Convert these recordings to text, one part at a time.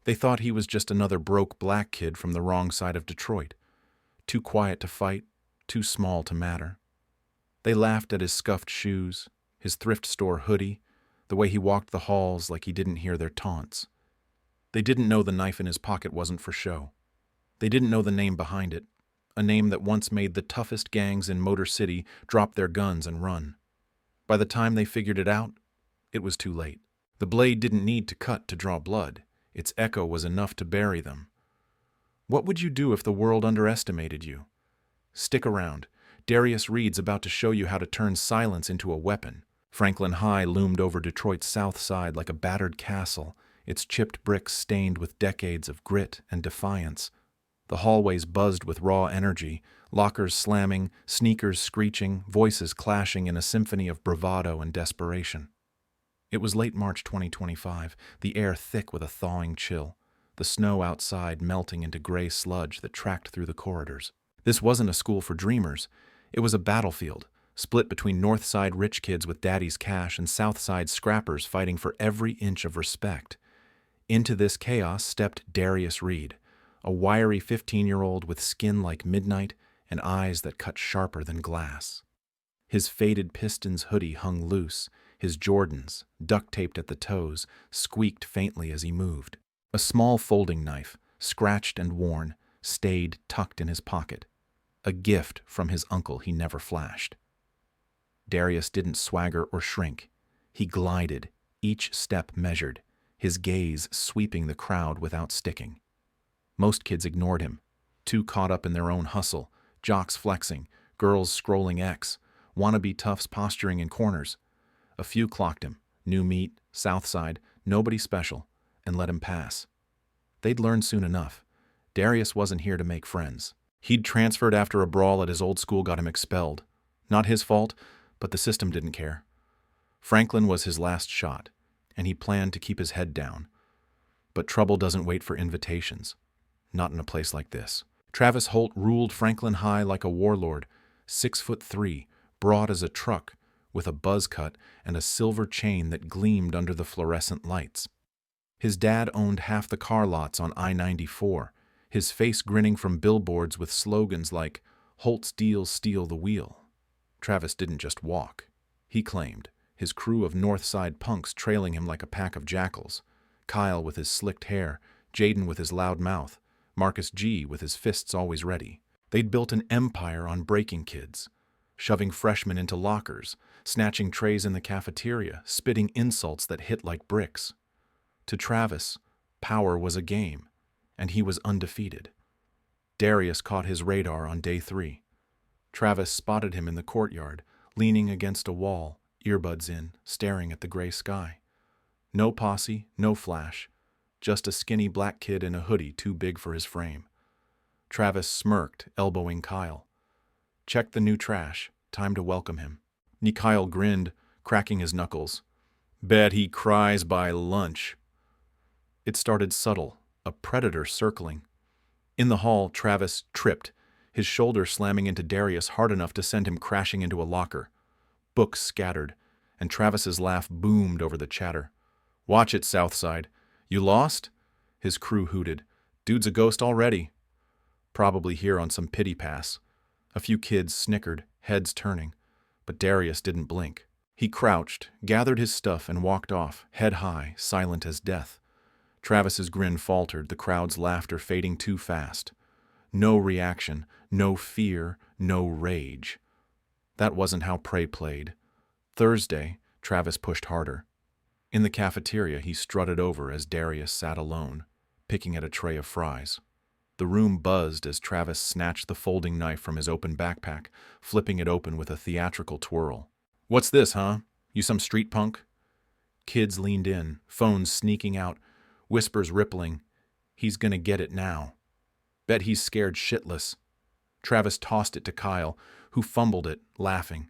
They thought he was just another broke black kid from the wrong side of Detroit, too quiet to fight, too small to matter. They laughed at his scuffed shoes, his thrift store hoodie, the way he walked the halls like he didn't hear their taunts. They didn't know the knife in his pocket wasn't for show. They didn't know the name behind it, a name that once made the toughest gangs in Motor City drop their guns and run. By the time they figured it out, it was too late. The blade didn't need to cut to draw blood. Its echo was enough to bury them. What would you do if the world underestimated you? Stick around. Darius Reed's about to show you how to turn silence into a weapon. Franklin High loomed over Detroit's south side like a battered castle, its chipped bricks stained with decades of grit and defiance. The hallways buzzed with raw energy, lockers slamming, sneakers screeching, voices clashing in a symphony of bravado and desperation. It was late March 2025, the air thick with a thawing chill, the snow outside melting into gray sludge that tracked through the corridors. This wasn't a school for dreamers. It was a battlefield, split between North Side rich kids with daddy's cash and South Side scrappers fighting for every inch of respect. Into this chaos stepped Darius Reed, a wiry 15-year-old with skin like midnight and eyes that cut sharper than glass. His faded Pistons hoodie hung loose, his Jordans, duct-taped at the toes, squeaked faintly as he moved. A small folding knife, scratched and worn, stayed tucked in his pocket, a gift from his uncle he never flashed. Darius didn't swagger or shrink. He glided, each step measured, his gaze sweeping the crowd without sticking. Most kids ignored him, too caught up in their own hustle, jocks flexing, girls scrolling X, wannabe toughs posturing in corners. A few clocked him, new meat, South Side, nobody special, and let him pass. They'd learn soon enough. Darius wasn't here to make friends. He'd transferred after a brawl at his old school got him expelled. Not his fault, but the system didn't care. Franklin was his last shot, and he planned to keep his head down. But trouble doesn't wait for invitations. Not in a place like this. Travis Holt ruled Franklin High like a warlord, 6'3", broad as a truck, with a buzz cut and a silver chain that gleamed under the fluorescent lights. His dad owned half the car lots on I-94, his face grinning from billboards with slogans like, "Holt's deals steal the wheel." Travis didn't just walk. He claimed, his crew of North Side punks trailing him like a pack of jackals. Kyle with his slicked hair, Jaden with his loud mouth, Marcus G with his fists always ready. They'd built an empire on breaking kids, shoving freshmen into lockers, snatching trays in the cafeteria, spitting insults that hit like bricks. To Travis, power was a game, and he was undefeated. Darius caught his radar on day 3. Travis spotted him in the courtyard, leaning against a wall, earbuds in, staring at the gray sky. No posse, no flash, just a skinny black kid in a hoodie too big for his frame. Travis smirked, elbowing Kyle. "Check the new trash. Time to welcome him." Kyle grinned, cracking his knuckles. "Bet he cries by lunch." It started subtle, a predator circling. In the hall, Travis tripped, his shoulder slamming into Darius hard enough to send him crashing into a locker. Books scattered, and Travis's laugh boomed over the chatter. "Watch it, Southside. You lost?" His crew hooted. "Dude's a ghost already." Probably here on some pity pass. A few kids snickered, heads turning, but Darius didn't blink. He crouched, gathered his stuff, and walked off, head high, silent as death. Travis's grin faltered, the crowd's laughter fading too fast. No reaction, no fear, no rage. That wasn't how Prey played. Thursday, Travis pushed harder. In the cafeteria, he strutted over as Darius sat alone, picking at a tray of fries. The room buzzed as Travis snatched the folding knife from his open backpack, flipping it open with a theatrical twirl. "What's this, huh? You some street punk?" Kids leaned in, phones sneaking out, whispers rippling. "He's gonna get it now." "Bet he's scared shitless." Travis tossed it to Kyle, who fumbled it, laughing.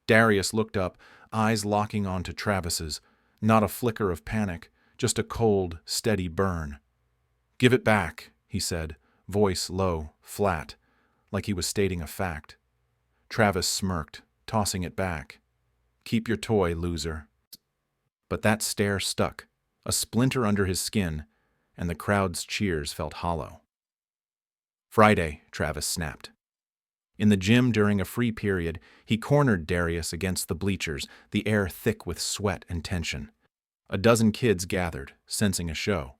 Darius looked up, eyes locking onto Travis's, not a flicker of panic, just a cold, steady burn. "Give it back," he said, voice low, flat, like he was stating a fact. Travis smirked, tossing it back. "Keep your toy, loser." But that stare stuck, a splinter under his skin, and the crowd's cheers felt hollow. Friday, Travis snapped. In the gym during a free period, he cornered Darius against the bleachers, the air thick with sweat and tension. A dozen kids gathered, sensing a show.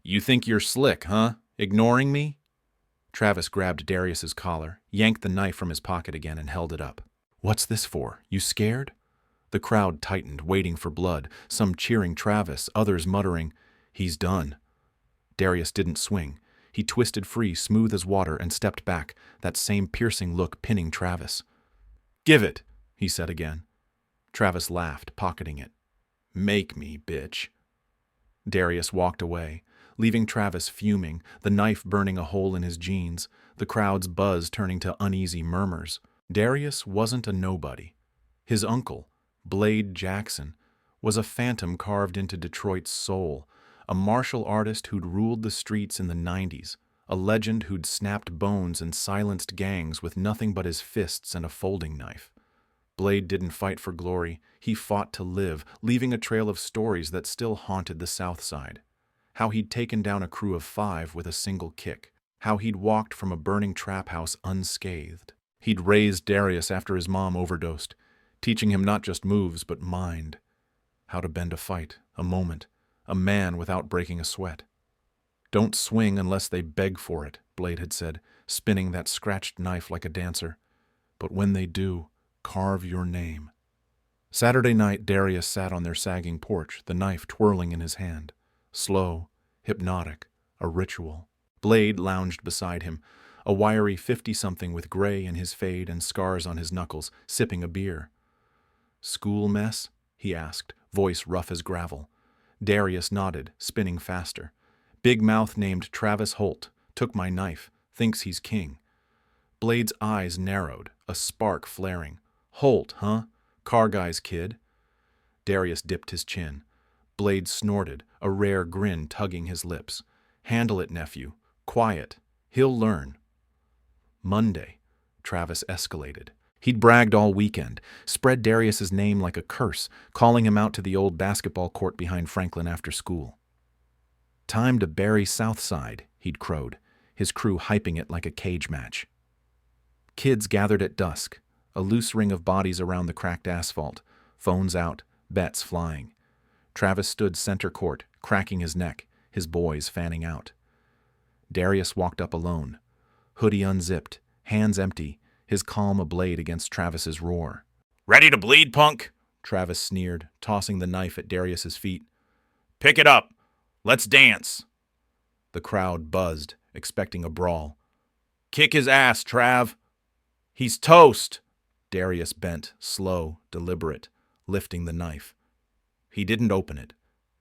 "You think you're slick, huh? Ignoring me?" Travis grabbed Darius's collar, yanked the knife from his pocket again, and held it up. "What's this for? You scared?" The crowd tightened, waiting for blood, some cheering Travis, others muttering, "He's done." Darius didn't swing. He twisted free, smooth as water, and stepped back, that same piercing look pinning Travis. "Give it," he said again. Travis laughed, pocketing it. "Make me, bitch." Darius walked away, leaving Travis fuming, the knife burning a hole in his jeans, the crowd's buzz turning to uneasy murmurs. Darius wasn't a nobody. His uncle, Blade Jackson, was a phantom carved into Detroit's soul, a martial artist who'd ruled the streets in the 90s, a legend who'd snapped bones and silenced gangs with nothing but his fists and a folding knife. Blade didn't fight for glory, he fought to live, leaving a trail of stories that still haunted the South Side. How he'd taken down a crew of 5 with a single kick. How he'd walked from a burning trap house unscathed. He'd raised Darius after his mom overdosed, teaching him not just moves but mind. How to bend a fight, a moment, a man without breaking a sweat. "Don't swing unless they beg for it," Blade had said, spinning that scratched knife like a dancer. "But when they do, carve your name." Saturday night, Darius sat on their sagging porch, the knife twirling in his hand. Slow, hypnotic, a ritual. Blade lounged beside him, a wiry 50-something with gray in his fade and scars on his knuckles, sipping a beer. "School mess?" he asked, voice rough as gravel. Darius nodded, spinning faster. "Big mouth named Travis Holt. Took my knife. Thinks he's king." Blade's eyes narrowed, a spark flaring. "Holt, huh? Car guy's kid?" Darius dipped his chin. Blade snorted, a rare grin tugging his lips. "Handle it, nephew. Quiet. He'll learn." Monday, Travis escalated. He'd bragged all weekend, spread Darius's name like a curse, calling him out to the old basketball court behind Franklin after school. "Time to bury Southside," he'd crowed, his crew hyping it like a cage match. Kids gathered at dusk, a loose ring of bodies around the cracked asphalt, phones out, bets flying. Travis stood center court, cracking his neck, his boys fanning out. Darius walked up alone, hoodie unzipped, hands empty, his calm ablade against Travis's roar. "Ready to bleed, punk?" Travis sneered, tossing the knife at Darius's feet. "Pick it up. Let's dance." The crowd buzzed, expecting a brawl. "Kick his ass, Trav." "He's toast." Darius bent, slow, deliberate, lifting the knife. He didn't open it,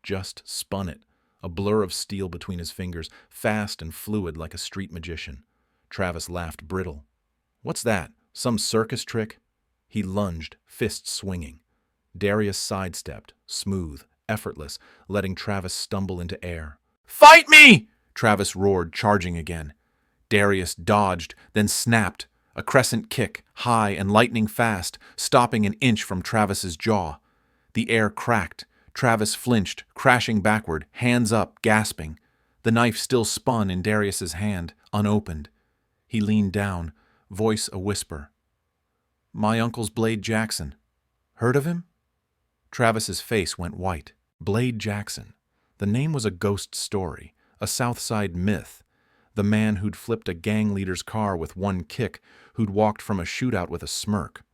just spun it, a blur of steel between his fingers, fast and fluid like a street magician. Travis laughed brittle. "What's that? Some circus trick?" He lunged, fists swinging. Darius sidestepped, smooth, effortless, letting Travis stumble into air. "Fight me!" Travis roared, charging again. Darius dodged, then snapped, a crescent kick, high and lightning fast, stopping an inch from Travis's jaw. The air cracked. Travis flinched, crashing backward, hands up, gasping. The knife still spun in Darius's hand, unopened. He leaned down, voice a whisper. "My uncle's Blade Jackson. Heard of him?" Travis's face went white. Blade Jackson. The name was a ghost story, a Southside myth. The man who'd flipped a gang leader's car with one kick, who'd walked from a shootout with a smirk.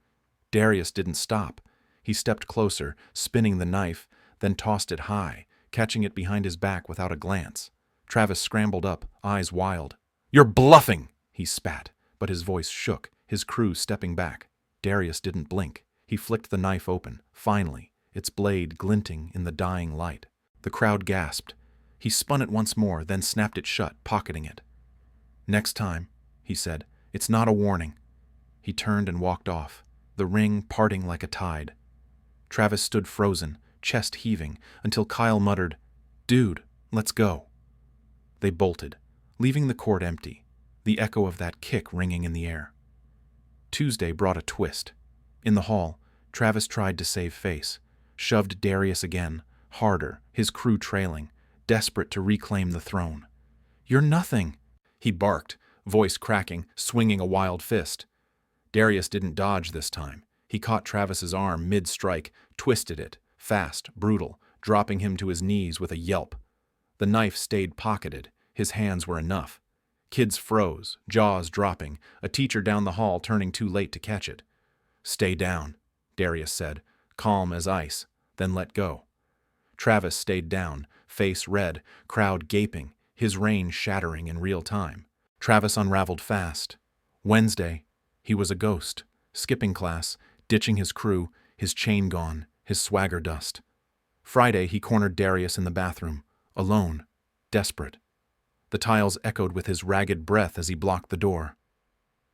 Darius didn't stop. He stepped closer, spinning the knife, then tossed it high, catching it behind his back without a glance. Travis scrambled up, eyes wild. "You're bluffing!" he spat, but his voice shook, his crew stepping back. Darius didn't blink. He flicked the knife open, finally, its blade glinting in the dying light. The crowd gasped. He spun it once more, then snapped it shut, pocketing it. "Next time," he said, "it's not a warning." He turned and walked off, the ring parting like a tide. Travis stood frozen, chest heaving, until Kyle muttered, "Dude, let's go." They bolted, leaving the court empty, the echo of that kick ringing in the air. Tuesday brought a twist. In the hall, Travis tried to save face, shoved Darius again, harder, his crew trailing, desperate to reclaim the throne. "You're nothing," he barked, voice cracking, swinging a wild fist. Darius didn't dodge this time. He caught Travis's arm mid-strike, twisted it, fast, brutal, dropping him to his knees with a yelp. The knife stayed pocketed. His hands were enough. Kids froze, jaws dropping, a teacher down the hall turning too late to catch it. "Stay down," Darius said, calm as ice, then let go. Travis stayed down, face red, crowd gaping, his range shattering in real time. Travis unraveled fast. Wednesday, he was a ghost, skipping class, ditching his crew, his chain gone, his swagger dust. Friday, he cornered Darius in the bathroom, alone, desperate. The tiles echoed with his ragged breath as he blocked the door.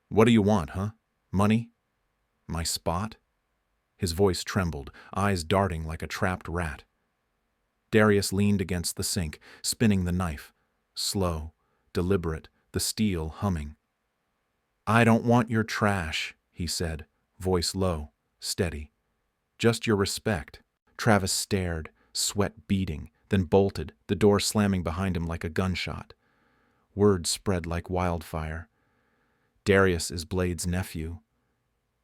"What do you want, huh? Money? My spot?" His voice trembled, eyes darting like a trapped rat. Darius leaned against the sink, spinning the knife. Slow, deliberate, the steel humming. "I don't want your trash," he said, voice low, steady. "Just your respect." Travis stared, sweat beading, then bolted, the door slamming behind him like a gunshot. Word spread like wildfire. Darius is Blade's nephew.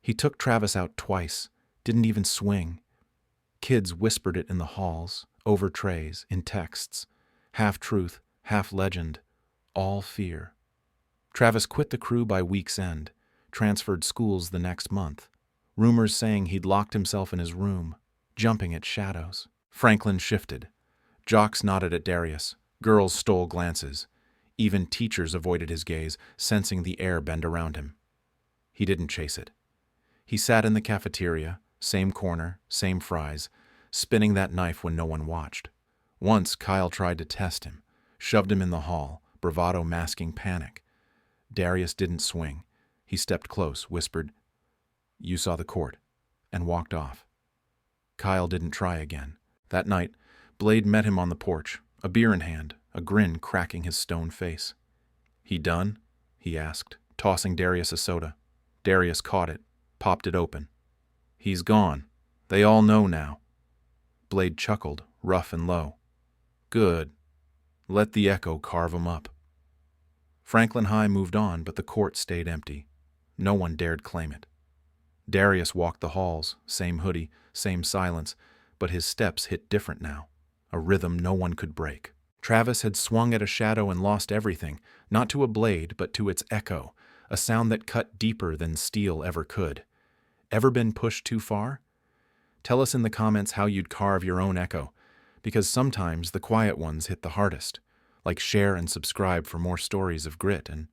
He took Travis out twice, didn't even swing. Kids whispered it in the halls, over trays, in texts. Half truth, half legend, all fear. Travis quit the crew by week's end, transferred schools the next month. Rumors saying he'd locked himself in his room, jumping at shadows. Franklin shifted. Jocks nodded at Darius. Girls stole glances. Even teachers avoided his gaze, sensing the air bend around him. He didn't chase it. He sat in the cafeteria, same corner, same fries, spinning that knife when no one watched. Once Kyle tried to test him, shoved him in the hall, bravado masking panic. Darius didn't swing. He stepped close, whispered, "You saw the court," and walked off. Kyle didn't try again. That night, Blade met him on the porch, a beer in hand, a grin cracking his stone face. "He done?" he asked, tossing Darius a soda. Darius caught it, popped it open. "He's gone. They all know now." Blade chuckled, rough and low. "Good. Let the echo carve 'em up." Franklin High moved on, but the court stayed empty. No one dared claim it. Darius walked the halls, same hoodie, same silence, but his steps hit different now, a rhythm no one could break. Travis had swung at a shadow and lost everything, not to a blade, but to its echo, a sound that cut deeper than steel ever could. Ever been pushed too far? Tell us in the comments how you'd carve your own echo, because sometimes the quiet ones hit the hardest. Like, share and subscribe for more stories of grit and